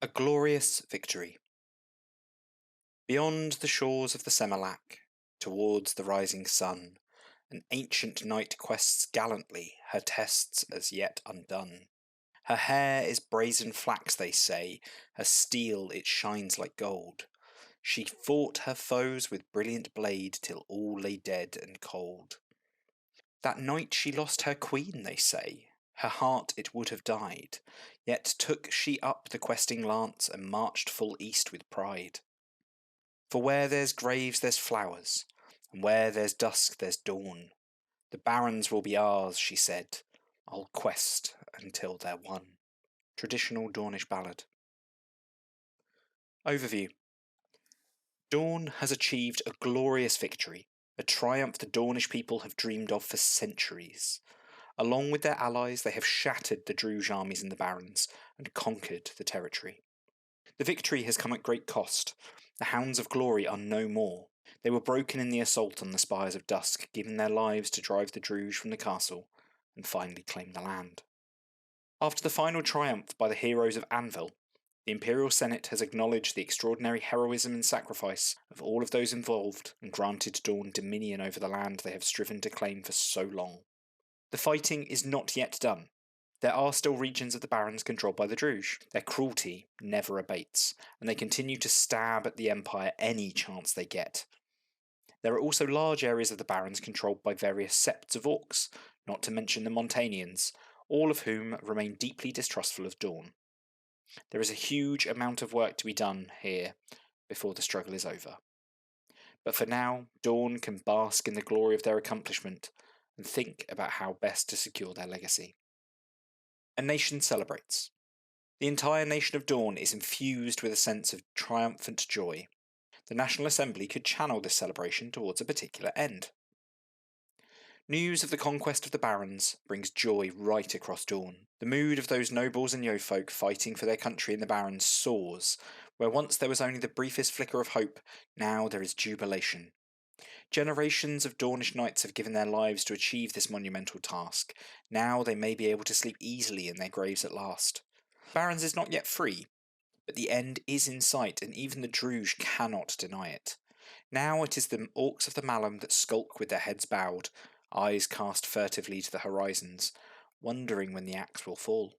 A glorious victory. Beyond the shores of the Semilak, towards the rising sun, an ancient knight quests gallantly, her tests as yet undone. Her hair is brazen flax, they say, her steel it shines like gold. She fought her foes with brilliant blade till all lay dead and cold. That night she lost her queen, they say, her heart it would have died, yet took she up the questing lance and marched full east with pride. For where there's graves there's flowers, and where there's dusk there's dawn. The barons will be ours, she said, I'll quest until they're won. Traditional Dornish ballad. Overview. Dorne has achieved a glorious victory, a triumph the Dornish people have dreamed of for centuries. Along with their allies, they have shattered the Druge armies and the barons, and conquered the territory. The victory has come at great cost. The Hounds of Glory are no more. They were broken in the assault on the Spires of Dusk, giving their lives to drive the Druge from the castle, and finally claim the land. After the final triumph by the heroes of Anvil, the Imperial Senate has acknowledged the extraordinary heroism and sacrifice of all of those involved and granted Dorne dominion over the land they have striven to claim for so long. The fighting is not yet done. There are still regions of the Barons controlled by the Druge. Their cruelty never abates, and they continue to stab at the Empire any chance they get. There are also large areas of the Barons controlled by various septs of orcs, not to mention the Montanians, all of whom remain deeply distrustful of Dorne. There is a huge amount of work to be done here before the struggle is over. But for now, Dorne can bask in the glory of their accomplishment and think about how best to secure their legacy. A nation celebrates. The entire nation of Dorne is infused with a sense of triumphant joy. The National Assembly could channel this celebration towards a particular end. News of the conquest of the Barons brings joy right across Dorne. The mood of those nobles and yeofolk fighting for their country in the Barons soars. Where once there was only the briefest flicker of hope, now there is jubilation. Generations of Dornish knights have given their lives to achieve this monumental task. Now they may be able to sleep easily in their graves at last. Barons is not yet free, but the end is in sight, and even the Druge cannot deny it. Now it is the orcs of the Malum that skulk with their heads bowed, eyes cast furtively to the horizons, wondering when the axe will fall.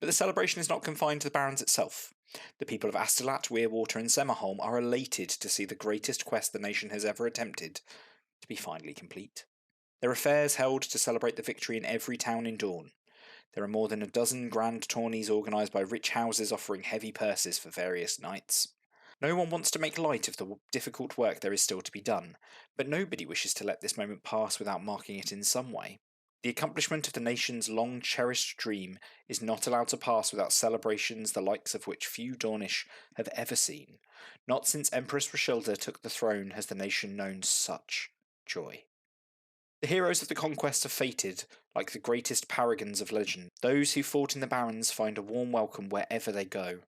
But the celebration is not confined to the Barons itself. The people of Astolat, Weirwater and Semerholm are elated to see the greatest quest the nation has ever attempted to be finally complete. There are fairs held to celebrate the victory in every town in Dorne. There are more than a dozen grand tourneys organised by rich houses offering heavy purses for various knights. No one wants to make light of the difficult work there is still to be done, but nobody wishes to let this moment pass without marking it in some way. The accomplishment of the nation's long-cherished dream is not allowed to pass without celebrations the likes of which few Dornish have ever seen. Not since Empress Roshilda took the throne has the nation known such joy. The heroes of the conquest are fated like the greatest paragons of legend. Those who fought in the Barons find a warm welcome wherever they go.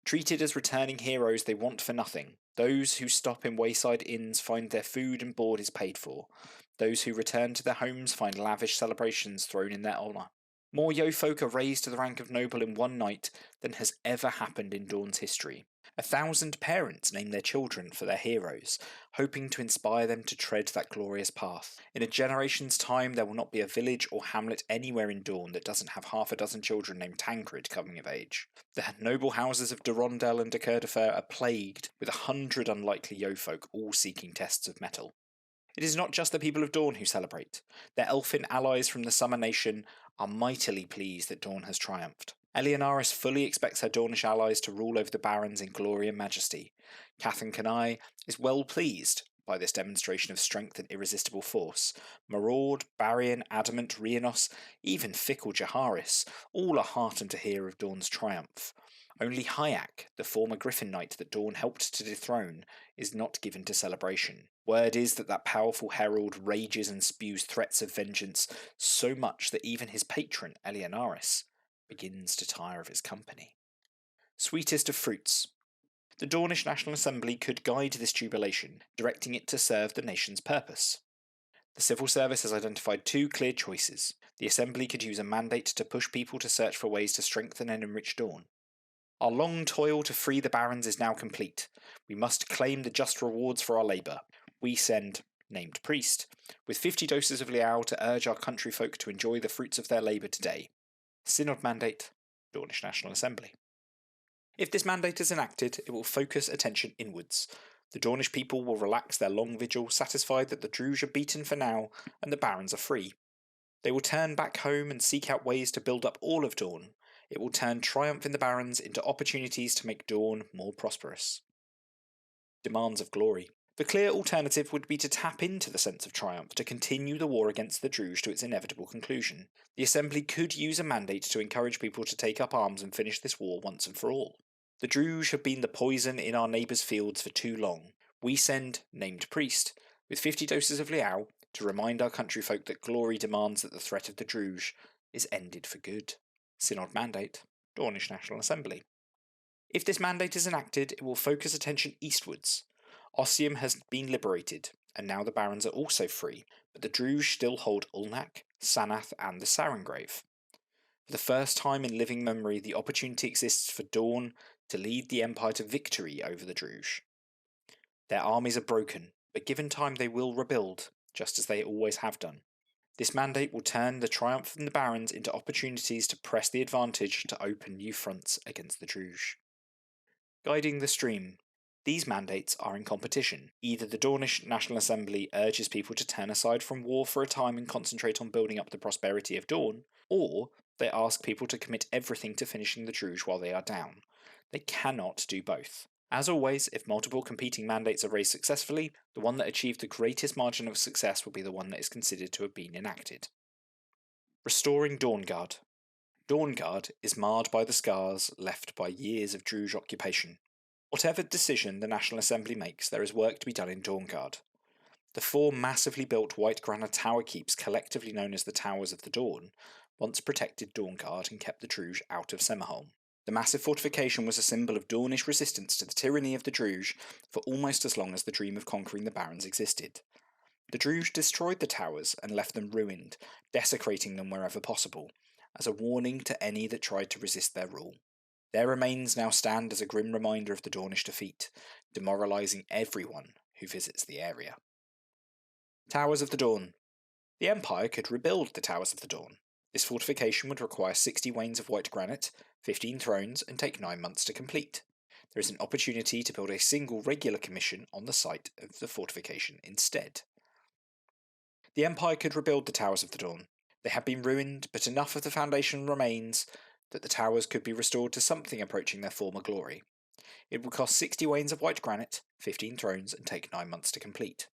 Treated as returning heroes, they want for nothing. Those who stop in wayside inns find their food and board is paid for. Those who return to their homes find lavish celebrations thrown in their honour. More yeofolk are raised to the rank of noble in one night than has ever happened in Dorne's history. 1,000 parents name their children for their heroes, hoping to inspire them to tread that glorious path. In a generation's time, there will not be a village or hamlet anywhere in Dorne that doesn't have half a dozen children named Tancred coming of age. The noble houses of Durondel and de Coeur are plagued with 100 unlikely yeofolk, all seeking tests of mettle. It is not just the people of Dorne who celebrate. Their elfin allies from the Summer Nation are mightily pleased that Dorne has triumphed. Eleonaris fully expects her Dornish allies to rule over the Barons in glory and majesty. Cathan Canai is well pleased by this demonstration of strength and irresistible force. Maraud, Barrion, Adamant, Rhiannos, even fickle Jaharis, all are heartened to hear of Dorne's triumph. Only Hyak, the former Griffin Knight that Dorne helped to dethrone, is not given to celebration. Word is that powerful herald rages and spews threats of vengeance so much that even his patron, Eleonaris, begins to tire of his company. Sweetest of fruits. The Dornish National Assembly could guide this jubilation, directing it to serve the nation's purpose. The civil service has identified two clear choices. The Assembly could use a mandate to push people to search for ways to strengthen and enrich Dorne. Our long toil to free the barons is now complete. We must claim the just rewards for our labour. We send named priest, with 50 doses of Liao to urge our country folk to enjoy the fruits of their labour today. Synod mandate, Dornish National Assembly. If this mandate is enacted, it will focus attention inwards. The Dornish people will relax their long vigil, satisfied that the Druge are beaten for now and the barons are free. They will turn back home and seek out ways to build up all of Dorne. It will turn triumph in the barons into opportunities to make Dorne more prosperous. Demands of glory. The clear alternative would be to tap into the sense of triumph to continue the war against the Druge to its inevitable conclusion. The Assembly could use a mandate to encourage people to take up arms and finish this war once and for all. The Druge have been the poison in our neighbours' fields for too long. We send named priest, with 50 doses of Liao, to remind our country folk that glory demands that the threat of the Druge is ended for good. Synod mandate, Dornish National Assembly. If this mandate is enacted, it will focus attention eastwards. Ossium has been liberated, and now the barons are also free, but the Druge still hold Ulnak, Sanath, and the Sarengrave. For the first time in living memory, the opportunity exists for Dorne to lead the Empire to victory over the Druge. Their armies are broken, but given time they will rebuild, just as they always have done. This mandate will turn the triumph from the barons into opportunities to press the advantage to open new fronts against the Druge. Guiding the stream. These mandates are in competition. Either the Dornish National Assembly urges people to turn aside from war for a time and concentrate on building up the prosperity of Dorne, or they ask people to commit everything to finishing the Druge while they are down. They cannot do both. As always, if multiple competing mandates are raised successfully, the one that achieved the greatest margin of success will be the one that is considered to have been enacted. Restoring Dawnguard. Dawnguard is marred by the scars left by years of Druge occupation. Whatever decision the National Assembly makes, there is work to be done in Dawnguard. The 4 massively built white granite tower keeps, collectively known as the Towers of the Dawn, once protected Dawnguard and kept the Druge out of Semerholm. The massive fortification was a symbol of Dornish resistance to the tyranny of the Druge for almost as long as the dream of conquering the barons existed. The Druge destroyed the towers and left them ruined, desecrating them wherever possible, as a warning to any that tried to resist their rule. Their remains now stand as a grim reminder of the Dornish defeat, demoralising everyone who visits the area. Towers of the Dawn. The Empire could rebuild the Towers of the Dawn. This fortification would require 60 wains of white granite, 15 thrones, and take 9 months to complete. There is an opportunity to build a single regular commission on the site of the fortification instead. The Empire could rebuild the Towers of the Dawn. They have been ruined, but enough of the foundation remains that the towers could be restored to something approaching their former glory. It would cost 60 wains of white granite, 15 thrones, and take 9 months to complete.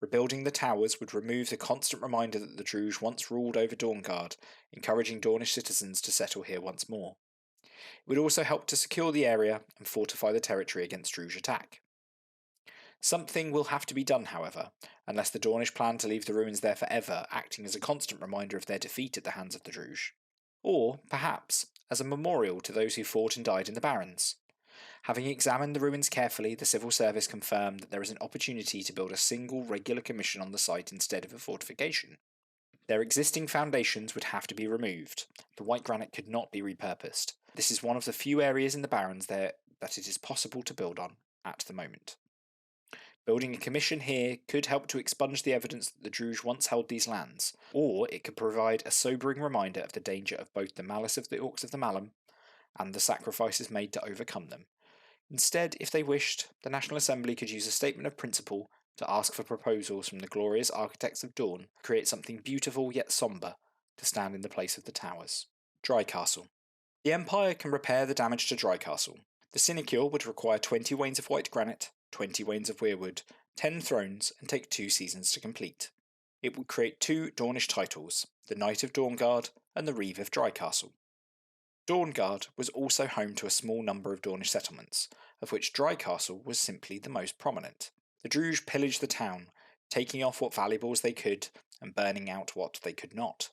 Rebuilding the towers would remove the constant reminder that the Druge once ruled over Dawnguard, encouraging Dornish citizens to settle here once more. It would also help to secure the area and fortify the territory against Druge attack. Something will have to be done, however, unless the Dornish plan to leave the ruins there forever, acting as a constant reminder of their defeat at the hands of the Druge. Or, perhaps, as a memorial to those who fought and died in the barons. Having examined the ruins carefully, the civil service confirmed that there is an opportunity to build a single regular commission on the site instead of a fortification. Their existing foundations would have to be removed. The white granite could not be repurposed. This is one of the few areas in the barons there that it is possible to build on at the moment. Building a commission here could help to expunge the evidence that the Druge once held these lands, or it could provide a sobering reminder of the danger of both the malice of the Orcs of the Malum and the sacrifices made to overcome them. Instead, if they wished, the National Assembly could use a statement of principle to ask for proposals from the glorious architects of Dawn to create something beautiful yet sombre to stand in the place of the towers. Dry Castle. The Empire can repair the damage to Dry Castle. The sinecure would require 20 wains of white granite, 20 wains of weirwood, 10 thrones, and take 2 seasons to complete. It would create 2 Dornish titles, the Knight of Dawnguard and the Reeve of Dry Castle. Dawnguard was also home to a small number of Dornish settlements, of which Dry Castle was simply the most prominent. The Druge pillaged the town, taking off what valuables they could and burning out what they could not.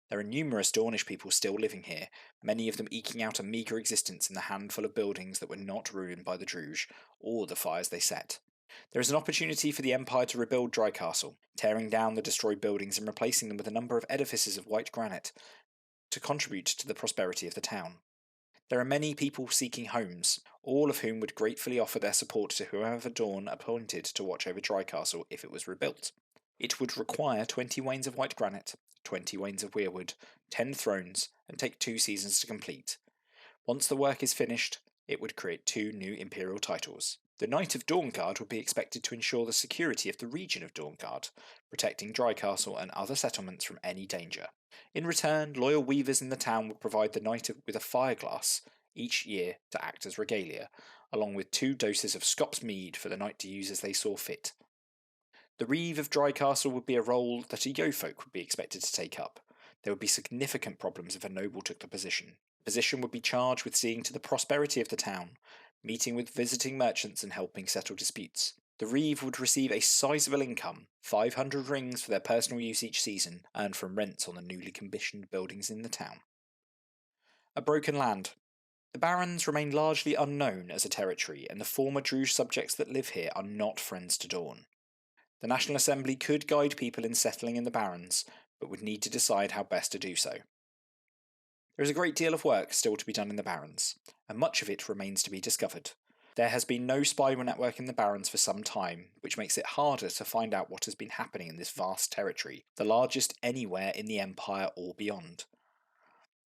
There are numerous Dornish people still living here, many of them eking out a meagre existence in the handful of buildings that were not ruined by the Druge or the fires they set. There is an opportunity for the Empire to rebuild Dry Castle, tearing down the destroyed buildings and replacing them with a number of edifices of white granite to contribute to the prosperity of the town. There are many people seeking homes, all of whom would gratefully offer their support to whoever Dawn appointed to watch over Drycastle if it was rebuilt. It would require 20 wains of white granite, 20 wains of weirwood, 10 thrones, and take 2 seasons to complete. Once the work is finished, it would create 2 new imperial titles. The Knight of Dawnguard would be expected to ensure the security of the region of Dawnguard, protecting Drycastle and other settlements from any danger. In return, loyal weavers in the town would provide the knight with a fireglass each year to act as regalia, along with 2 doses of Scops mead for the knight to use as they saw fit. The Reeve of Drycastle would be a role that a yeofolk would be expected to take up. There would be significant problems if a noble took the position. The position would be charged with seeing to the prosperity of the town, meeting with visiting merchants and helping settle disputes. The Reeve would receive a sizable income, 500 rings for their personal use each season, earned from rents on the newly commissioned buildings in the town. A broken land. The Barrens remain largely unknown as a territory, and the former Druge subjects that live here are not friends to Dawn. The National Assembly could guide people in settling in the Barrens, but would need to decide how best to do so. There is a great deal of work still to be done in the Barrens, and much of it remains to be discovered. There has been no spy network in the Barrens for some time, which makes it harder to find out what has been happening in this vast territory, the largest anywhere in the Empire or beyond.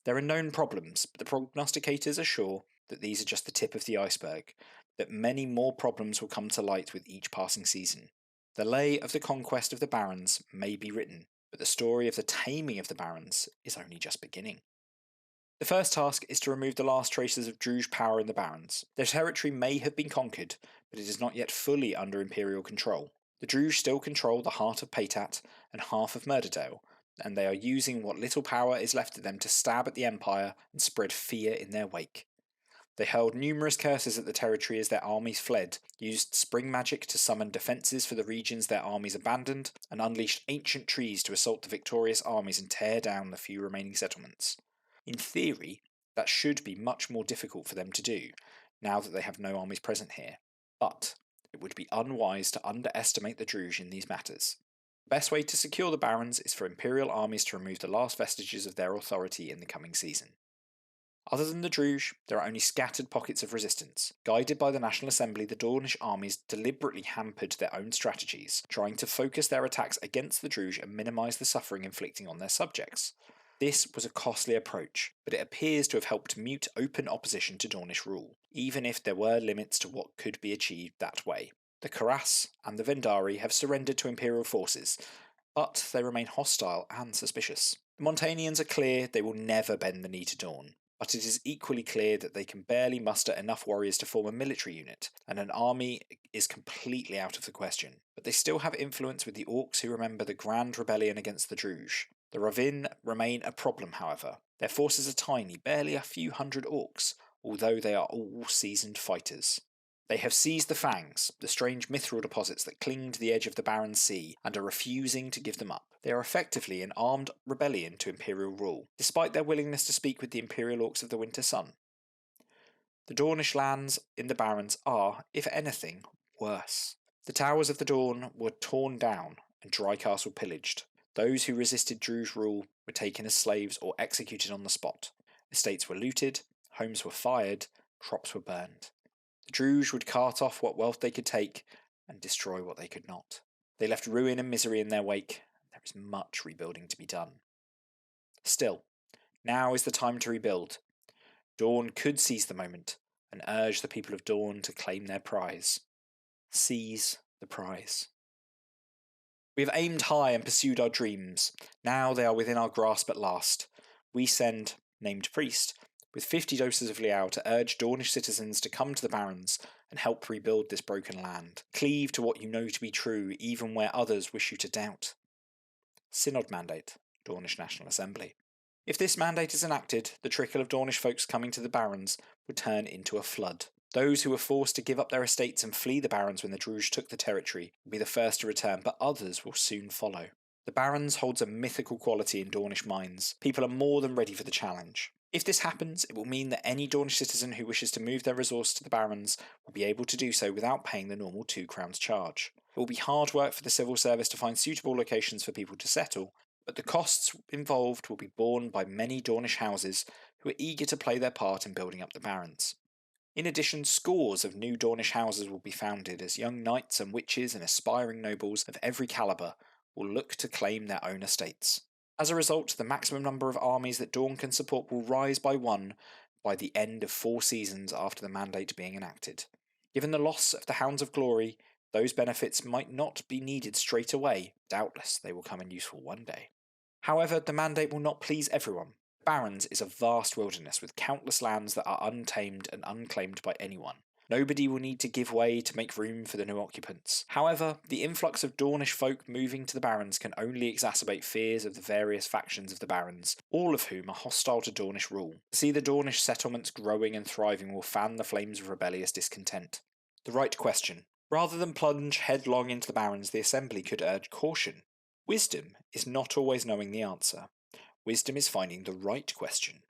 There are known problems, but the prognosticators are sure that these are just the tip of the iceberg, that many more problems will come to light with each passing season. The lay of the conquest of the Barrens may be written, but the story of the taming of the Barrens is only just beginning. The first task is to remove the last traces of Druge power in the Barrens. Their territory may have been conquered, but it is not yet fully under Imperial control. The Druge still control the heart of Paytat and half of Murderdale, and they are using what little power is left to them to stab at the Empire and spread fear in their wake. They hurled numerous curses at the territory as their armies fled, used spring magic to summon defences for the regions their armies abandoned, and unleashed ancient trees to assault the victorious armies and tear down the few remaining settlements. In theory, that should be much more difficult for them to do, now that they have no armies present here, but it would be unwise to underestimate the Druge in these matters. The best way to secure the Barrens is for Imperial armies to remove the last vestiges of their authority in the coming season. Other than the Druge, there are only scattered pockets of resistance. Guided by the National Assembly, the Dornish armies deliberately hampered their own strategies, trying to focus their attacks against the Druge and minimise the suffering inflicting on their subjects. This was a costly approach, but it appears to have helped mute open opposition to Dornish rule, even if there were limits to what could be achieved that way. The Karas and the Vendari have surrendered to Imperial forces, but they remain hostile and suspicious. The Montanians are clear they will never bend the knee to Dorne, but it is equally clear that they can barely muster enough warriors to form a military unit, and an army is completely out of the question. But they still have influence with the Orcs who remember the Grand Rebellion against the Druge. The Ravin remain a problem, however. Their forces are tiny, barely a few hundred Orcs, although they are all seasoned fighters. They have seized the Fangs, the strange mithril deposits that cling to the edge of the Barren Sea, and are refusing to give them up. They are effectively an armed rebellion to Imperial rule, despite their willingness to speak with the Imperial Orcs of the Winter Sun. The Dornish lands in the Barrens are, if anything, worse. The Towers of the Dawn were torn down and Drycastle pillaged. Those who resisted Druge rule were taken as slaves or executed on the spot. Estates were looted, homes were fired, crops were burned. The Druge would cart off what wealth they could take and destroy what they could not. They left ruin and misery in their wake. There is much rebuilding to be done. Still, now is the time to rebuild. Dawn could seize the moment and urge the people of Dawn to claim their prize. Seize the prize. We have aimed high and pursued our dreams. Now they are within our grasp at last. We send, named priest, with 50 doses of Liao to urge Dornish citizens to come to the Barrens and help rebuild this broken land. Cleave to what you know to be true, even where others wish you to doubt. Synod Mandate, Dornish National Assembly. If this mandate is enacted, the trickle of Dornish folks coming to the Barrens would turn into a flood. Those who were forced to give up their estates and flee the Barrens when the Druge took the territory will be the first to return, but others will soon follow. The Barrens holds a mythical quality in Dornish minds. People are more than ready for the challenge. If this happens, it will mean that any Dornish citizen who wishes to move their resource to the Barrens will be able to do so without paying the normal 2 crowns charge. It will be hard work for the civil service to find suitable locations for people to settle, but the costs involved will be borne by many Dornish houses who are eager to play their part in building up the barons. In addition, scores of new Dornish houses will be founded as young knights and witches and aspiring nobles of every calibre will look to claim their own estates. As a result, the maximum number of armies that Dorne can support will rise by one by the end of 4 seasons after the mandate being enacted. Given the loss of the Hounds of Glory, those benefits might not be needed straight away. Doubtless they will come in useful one day. However, the mandate will not please everyone. Barrens is a vast wilderness with countless lands that are untamed and unclaimed by anyone. Nobody will need to give way to make room for the new occupants. However, the influx of Dornish folk moving to the Barrens can only exacerbate fears of the various factions of the Barrens, all of whom are hostile to Dornish rule. To see the Dornish settlements growing and thriving will fan the flames of rebellious discontent. The right question. Rather than plunge headlong into the Barrens, the Assembly could urge caution. Wisdom is not always knowing the answer. Wisdom is finding the right question.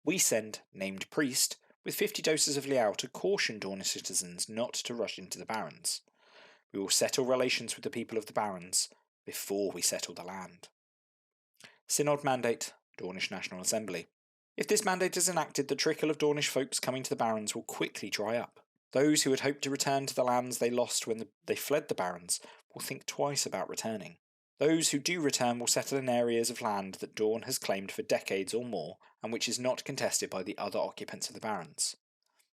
We send named priest with 50 doses of Liao to caution Dornish citizens not to rush into the Barrens. We will settle relations with the people of the Barrens before we settle the land. Synod Mandate, Dornish National Assembly. If this mandate is enacted, the trickle of Dornish folks coming to the Barrens will quickly dry up. Those who had hoped to return to the lands they lost when they fled the Barrens will think twice about returning. Those who do return will settle in areas of land that Dorne has claimed for decades or more, and which is not contested by the other occupants of the Barrens.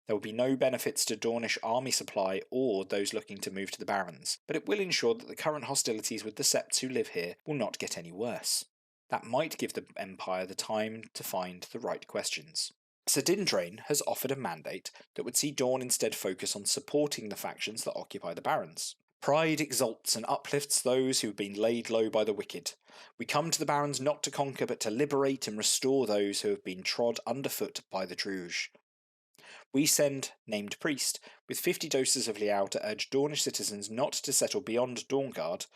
There will be no benefits to Dornish army supply or those looking to move to the Barrens, but it will ensure that the current hostilities with the Septs who live here will not get any worse. That might give the Empire the time to find the right questions. Sir Dindrain has offered a mandate that would see Dorne instead focus on supporting the factions that occupy the Barrens. Pride exalts and uplifts those who have been laid low by the wicked. We come to the Barrens not to conquer but to liberate and restore those who have been trod underfoot by the Druge. We send named priest with 50 doses of Liao to urge Dornish citizens not to settle beyond Dawnguard,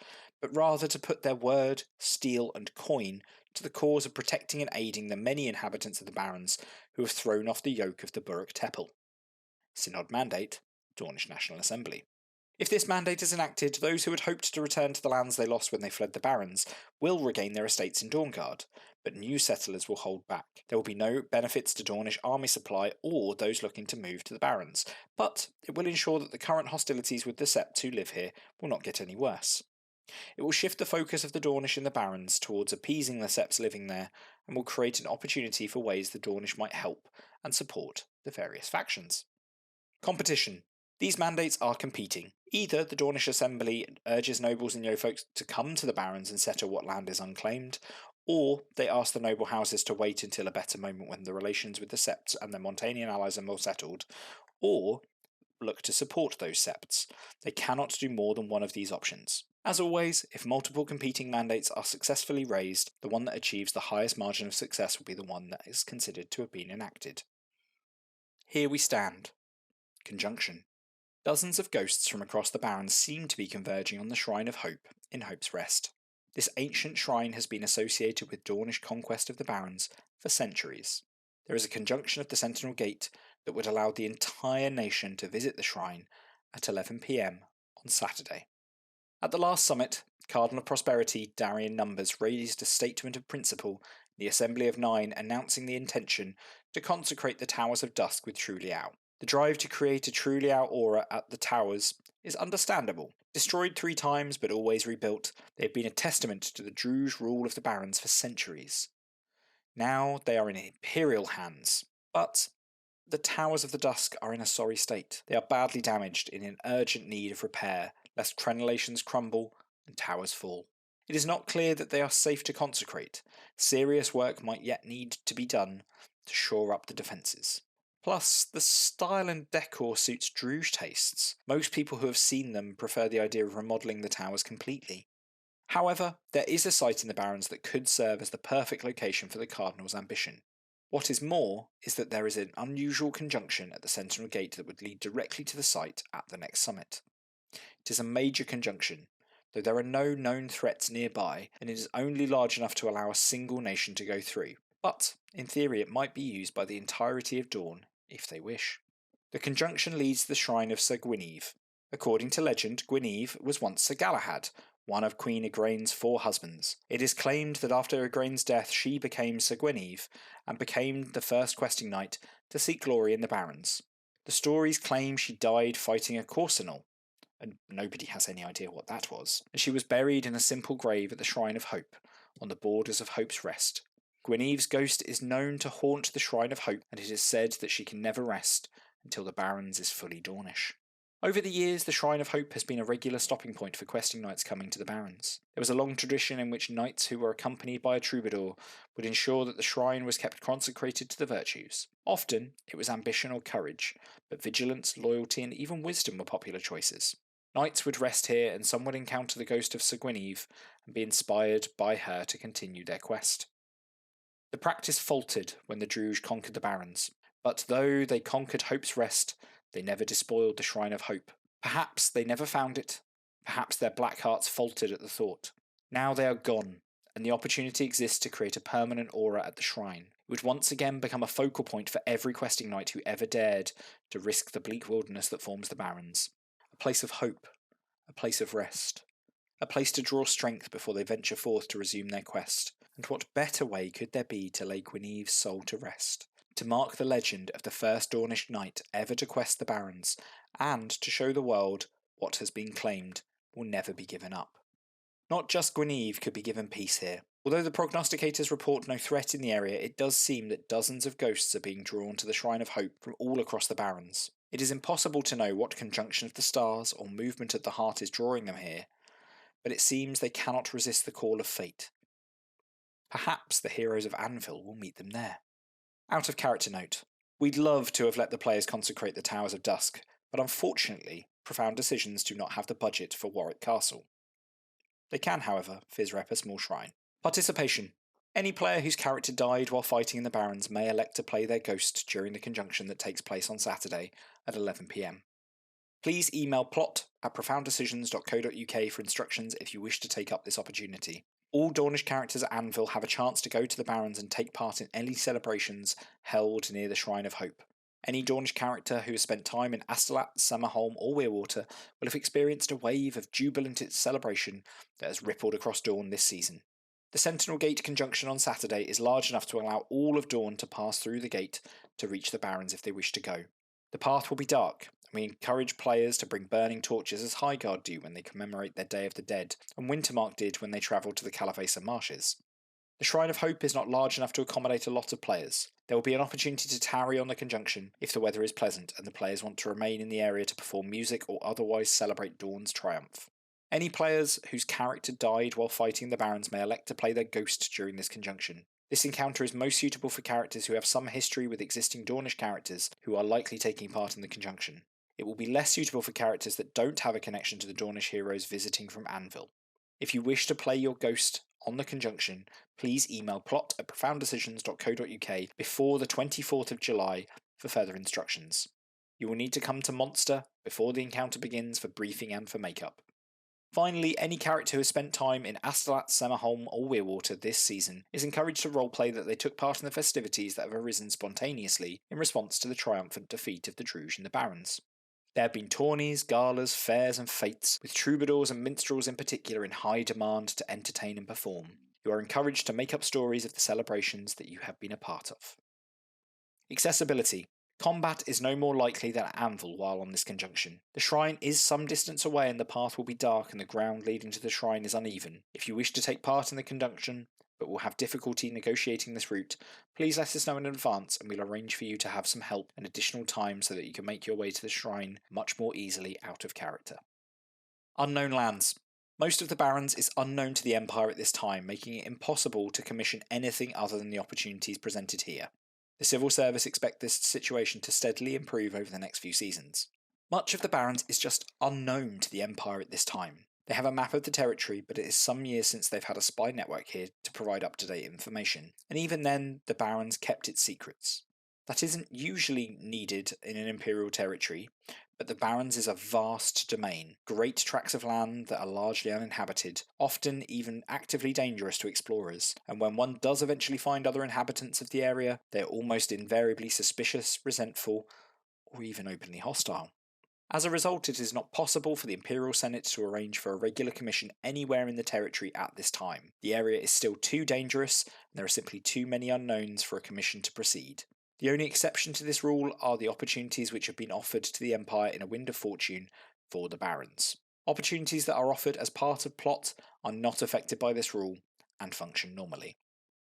but rather to put their word, steel and coin to the cause of protecting and aiding the many inhabitants of the Barrens who have thrown off the yoke of the Burrock Teppel. Synod Mandate, Dornish National Assembly. If this mandate is enacted, those who had hoped to return to the lands they lost when they fled the Barrens will regain their estates in Dawnguard, but new settlers will hold back. There will be no benefits to Dornish army supply or those looking to move to the Barrens, but it will ensure that the current hostilities with the Septs who live here will not get any worse. It will shift the focus of the Dornish in the Barrens towards appeasing the Septs living there, and will create an opportunity for ways the Dornish might help and support the various factions. Competition. These mandates are competing. Either the Dornish Assembly urges nobles and yeofolks to come to the Barrens and settle what land is unclaimed, or they ask the noble houses to wait until a better moment when the relations with the Septs and their Montanian allies are more settled, or look to support those Septs. They cannot do more than one of these options. As always, if multiple competing mandates are successfully raised, the one that achieves the highest margin of success will be the one that is considered to have been enacted. Here we stand. Conjunction. Dozens of ghosts from across the Barrens seem to be converging on the Shrine of Hope in Hope's Rest. This ancient shrine has been associated with Dornish conquest of the Barrens for centuries. There is a conjunction of the Sentinel Gate that would allow the entire nation to visit the shrine at 11 PM on Saturday. At the last summit, Cardinal of Prosperity Darian Numbers raised a statement of principle in the Assembly of Nine announcing the intention to consecrate the Towers of Dusk with True Liao. The drive to create a True Liao aura at the towers is understandable. Destroyed 3 times but always rebuilt, they have been a testament to the Druge rule of the Barrens for centuries. Now they are in imperial hands, but the Towers of the Dusk are in a sorry state. They are badly damaged and in urgent need of repair, lest crenellations crumble and towers fall. It is not clear that they are safe to consecrate. Serious work might yet need to be done to shore up the defences. Plus, the style and decor suits Druge tastes. Most people who have seen them prefer the idea of remodelling the towers completely. However, there is a site in the Barrens that could serve as the perfect location for the Cardinal's ambition. What is more is that there is an unusual conjunction at the Sentinel Gate that would lead directly to the site at the next summit. It is a major conjunction, though there are no known threats nearby, and it is only large enough to allow a single nation to go through. But, in theory, it might be used by the entirety of Dorne, if they wish. The conjunction leads to the shrine of Sir Gwyneve. According to legend, Gwyneve was once Sir Galahad, one of Queen Igraine's 4 husbands. It is claimed that after Igraine's death she became Sir Guinevere, and became the first questing knight to seek glory in the Barrens. The stories claim she died fighting a Corsinal, and nobody has any idea what that was, and she was buried in a simple grave at the Shrine of Hope, on the borders of Hope's Rest. Guinevere's ghost is known to haunt the Shrine of Hope, and it is said that she can never rest until the Barrens is fully Dornish. Over the years, the Shrine of Hope has been a regular stopping point for questing knights coming to the Barrens. There was a long tradition in which knights who were accompanied by a troubadour would ensure that the shrine was kept consecrated to the virtues. Often, it was ambition or courage, but vigilance, loyalty, and even wisdom were popular choices. Knights would rest here, and some would encounter the ghost of Sir Guinevere and be inspired by her to continue their quest. The practice faltered when the Druge conquered the Barrens, but though they conquered Hope's Rest, they never despoiled the Shrine of Hope. Perhaps they never found it. Perhaps their black hearts faltered at the thought. Now they are gone, and the opportunity exists to create a permanent aura at the shrine. It would once again become a focal point for every questing knight who ever dared to risk the bleak wilderness that forms the Barrens. A place of hope, a place of rest, a place to draw strength before they venture forth to resume their quest. And what better way could there be to lay Guinevere's soul to rest? To mark the legend of the first Dornish knight ever to quest the Barrens, and to show the world what has been claimed will never be given up. Not just Guinevere could be given peace here. Although the prognosticators report no threat in the area, it does seem that dozens of ghosts are being drawn to the Shrine of Hope from all across the Barrens. It is impossible to know what conjunction of the stars or movement of the heart is drawing them here, but it seems they cannot resist the call of fate. Perhaps the heroes of Anvil will meet them there. Out of character note. We'd love to have let the players consecrate the Towers of Dusk, but unfortunately, Profound Decisions do not have the budget for Warwick Castle. They can, however, fizz-rep a small shrine. Participation. Any player whose character died while fighting in the Barrens may elect to play their ghost during the conjunction that takes place on Saturday at 11 PM. Please email plot@profouндecisions.co.uk for instructions if you wish to take up this opportunity. All Dornish characters at Anvil have a chance to go to the Barrens and take part in any celebrations held near the Shrine of Hope. Any Dornish character who has spent time in Astolat, Summerholm or Weirwater will have experienced a wave of jubilant celebration that has rippled across Dorne this season. The Sentinel Gate conjunction on Saturday is large enough to allow all of Dorne to pass through the gate to reach the Barrens if they wish to go. The path will be dark, and we encourage players to bring burning torches as Highguard do when they commemorate their Day of the Dead, and Wintermark did when they travelled to the Calavesa Marshes. The Shrine of Hope is not large enough to accommodate a lot of players. There will be an opportunity to tarry on the conjunction if the weather is pleasant and the players want to remain in the area to perform music or otherwise celebrate Dawn's triumph. Any players whose character died while fighting the Barrens may elect to play their ghost during this conjunction. This encounter is most suitable for characters who have some history with existing Dornish characters who are likely taking part in the conjunction. It will be less suitable for characters that don't have a connection to the Dornish heroes visiting from Anvil. If you wish to play your ghost on the conjunction, please email plot@profouндecisions.co.uk before the 24th of July for further instructions. You will need to come to Monster before the encounter begins for briefing and for makeup. Finally, any character who has spent time in Astolat, Summerholm or Weirwater this season is encouraged to roleplay that they took part in the festivities that have arisen spontaneously in response to the triumphant defeat of the Druge in the Barrens. There have been tourneys, galas, fairs and fetes, with troubadours and minstrels in particular in high demand to entertain and perform. You are encouraged to make up stories of the celebrations that you have been a part of. Accessibility. Combat is no more likely than at Anvil while on this conjunction. The shrine is some distance away and the path will be dark and the ground leading to the shrine is uneven. If you wish to take part in the conjunction, but will have difficulty negotiating this route, please let us know in advance and we'll arrange for you to have some help and additional time so that you can make your way to the shrine much more easily out of character. Unknown lands. Most of the Barrens is unknown to the Empire at this time, making it impossible to commission anything other than the opportunities presented here. The Civil Service expect this situation to steadily improve over the next few seasons. Much of the Barrens is just unknown to the Empire at this time. They have a map of the territory, but it is some years since they've had a spy network here to provide up-to-date information, and even then, the Barrens kept its secrets. That isn't usually needed in an Imperial territory, but the Barrens is a vast domain, great tracts of land that are largely uninhabited, often even actively dangerous to explorers, and when one does eventually find other inhabitants of the area, they are almost invariably suspicious, resentful, or even openly hostile. As a result, it is not possible for the Imperial Senate to arrange for a regular commission anywhere in the territory at this time. The area is still too dangerous, and there are simply too many unknowns for a commission to proceed. The only exception to this rule are the opportunities which have been offered to the Empire in A Wind of Fortune for the Barons. Opportunities that are offered as part of plot are not affected by this rule and function normally.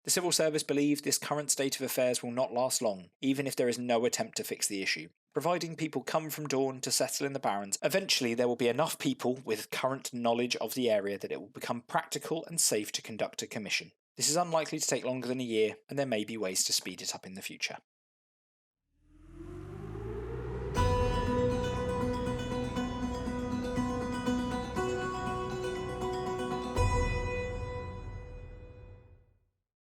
The Civil Service believe this current state of affairs will not last long, even if there is no attempt to fix the issue. Providing people come from Dawn to settle in the Barrens, eventually there will be enough people with current knowledge of the area that it will become practical and safe to conduct a commission. This is unlikely to take longer than a year, and there may be ways to speed it up in the future.